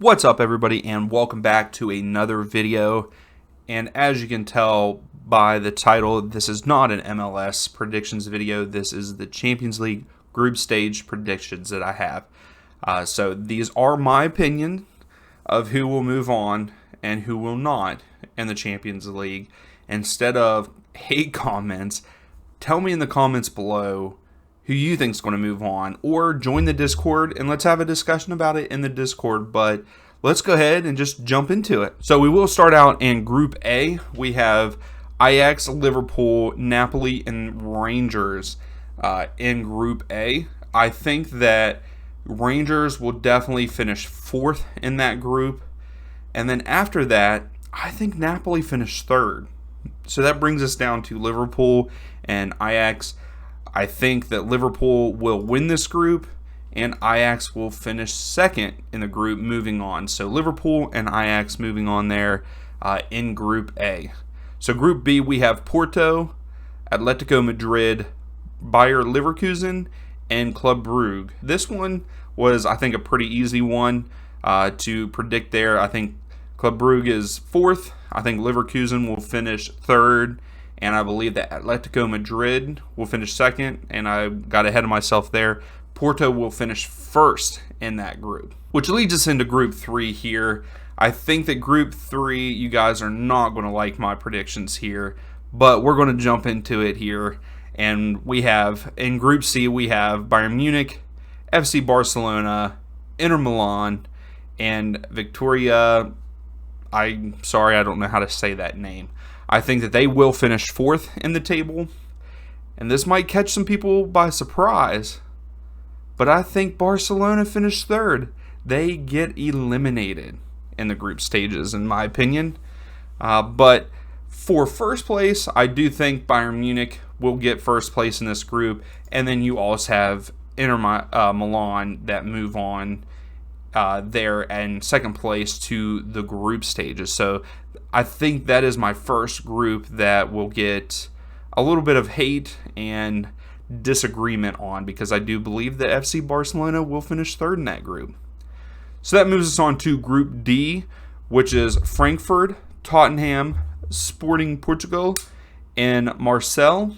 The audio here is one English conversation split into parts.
What's up, everybody, and welcome back to another video. And as you can tell by the title, this is not an MLS predictions video. This is the Champions League group stage predictions that I have. So these are my opinion of who will move on and who will not in the Champions League. Instead of hate comments, tell me in the comments below who you think is going to move on, or join the Discord and let's have a discussion about it in the Discord. But let's go ahead and just jump into it. So we will start out in Group A. We have Ajax, Liverpool, Napoli, and Rangers in Group A. I think that Rangers will definitely finish fourth in that group. And then after that, I think Napoli finished third. So that brings us down to Liverpool and Ajax. I think that Liverpool will win this group and Ajax will finish second in the group moving on. So Liverpool and Ajax moving on there in Group A. So Group B, we have Porto, Atletico Madrid, Bayer Leverkusen, and Club Brugge. This one was, I think, a pretty easy one to predict there. I think Club Brugge is fourth. I think Leverkusen will finish third. And I believe that Atletico Madrid will finish second, and I got ahead of myself there. Porto will finish first in that group, which leads us into Group 3 here. I think that Group 3, you guys are not going to like my predictions here, but we're going to jump into it here. And we have, in Group C, we have Bayern Munich, FC Barcelona, Inter Milan, and Victoria. I'm sorry, I don't know how to say that name. I think that they will finish fourth in the table, and this might catch some people by surprise, but I think Barcelona finished third. They get eliminated in the group stages, in my opinion. But for first place, I do think Bayern Munich will get first place in this group, and then you also have Inter Milan that move on there and second place to the group stages. So I think that is my first group that will get a little bit of hate and disagreement on, because I do believe that FC Barcelona will finish third in that group. So that moves us on to Group D, which is Frankfurt, Tottenham, Sporting Portugal, and Marseille.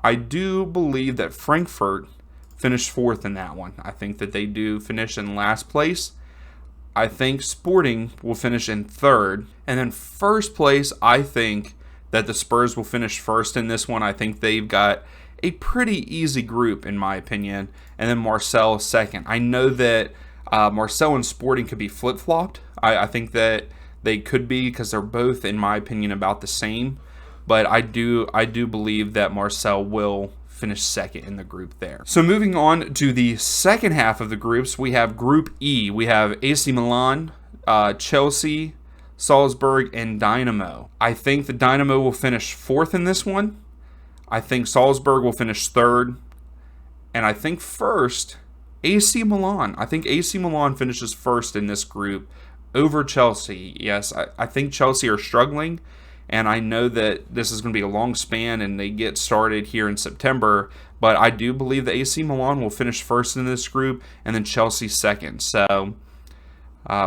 I do believe that Frankfurt finished fourth in that one. I think that they do finish in last place. I think Sporting will finish in third. And then first place, I think that the Spurs will finish first in this one. I think they've got a pretty easy group, in my opinion. And then Marseille second. I know that Marseille and Sporting could be flip-flopped. I think that they could be, because they're both, in my opinion, about the same. But I do believe that Marseille will finish second in the group there. So moving on to the second half of the groups, we have Group E. We have AC Milan, Chelsea, Salzburg, and Dynamo. I think the Dynamo will finish fourth in this one. I think Salzburg will finish third. And I think first, AC Milan. I think AC Milan finishes first in this group over Chelsea. Yes, I think Chelsea are struggling. And I know that this is going to be a long span and they get started here in September. But I do believe that AC Milan will finish first in this group and then Chelsea second. So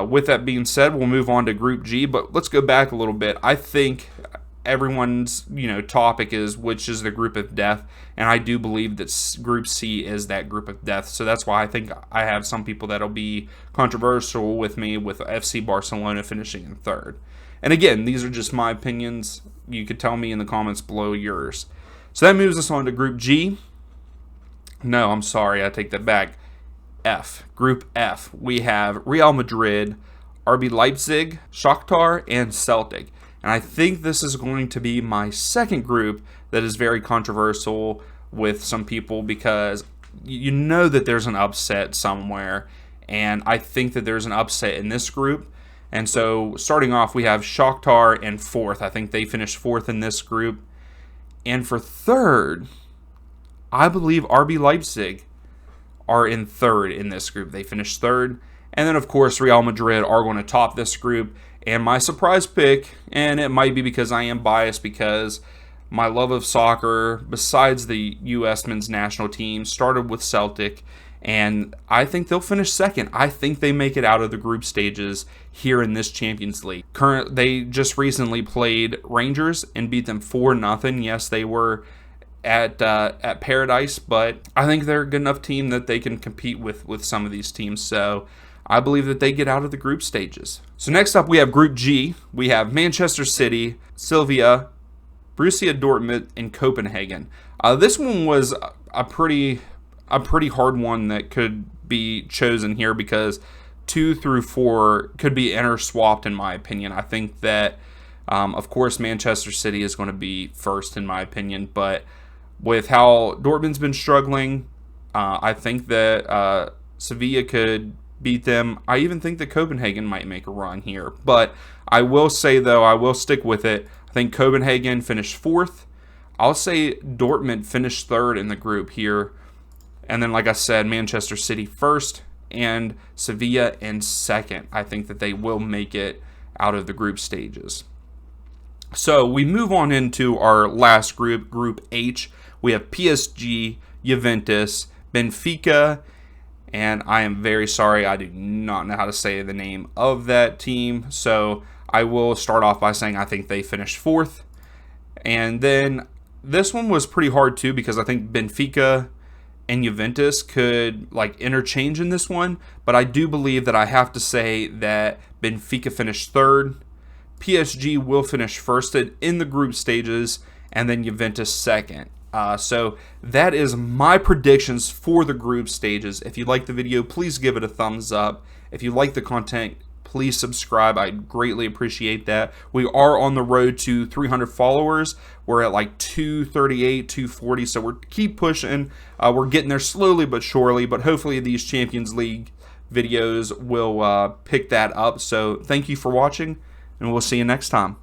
with that being said, we'll move on to Group G. But let's go back a little bit. I think everyone's topic is which is the group of death. And I do believe that Group C is that group of death. So that's why I think I have some people that'll be controversial with me with FC Barcelona finishing in third. And again, these are just my opinions. You could tell me in the comments below yours. So that moves us on to Group G. No, I'm sorry, I take that back. F. Group F. We have Real Madrid, RB Leipzig, Shakhtar, and Celtic. And I think this is going to be my second group that is very controversial with some people, because you know that there's an upset somewhere. And I think that there's an upset in this group. And so, starting off, we have Shakhtar in fourth. I think they finished fourth in this group. And for third, I believe RB Leipzig are in third in this group. They finished third. And then, of course, Real Madrid are going to top this group. And my surprise pick, and it might be because I am biased, because my love of soccer, besides the U.S. men's national team, started with Celtic. and I think they'll finish second. I think they make it out of the group stages here in this Champions League. They just recently played Rangers and beat them 4-0. Yes, they were at Paradise, but I think they're a good enough team that they can compete with some of these teams. So I believe that they get out of the group stages. So next up, we have Group G. We have Manchester City, Sevilla, Borussia Dortmund, and Copenhagen. This one was a pretty hard one that could be chosen here because 2 through 4 could be interswapped in my opinion. I think that, of course, Manchester City is going to be first in my opinion, but with how Dortmund's been struggling, I think that Sevilla could beat them. I even think that Copenhagen might make a run here. But I will say, though, I will stick with it. I think Copenhagen finished 4th. I'll say Dortmund finished 3rd in the group here. And then, like I said, Manchester City 1st and Sevilla in 2nd. I think that they will make it out of the group stages. So we move on into our last group, Group H. We have PSG, Juventus, Benfica, and I am very sorry, I do not know how to say the name of that team. So I will start off by saying I think they finished 4th. And then this one was pretty hard too because I think Benfica and Juventus could interchange in this one. But I do believe that I have to say that Benfica finished 3rd. PSG will finish 1st in the group stages, and then Juventus 2nd. So that is my predictions for the group stages. If you like the video, please give it a thumbs up. If you like the content, please subscribe. I greatly appreciate that. We are on the road to 300 followers. We're at 238, 240, so we're keep pushing. We're getting there slowly but surely, but hopefully these Champions League videos will pick that up. So thank you for watching, and we'll see you next time.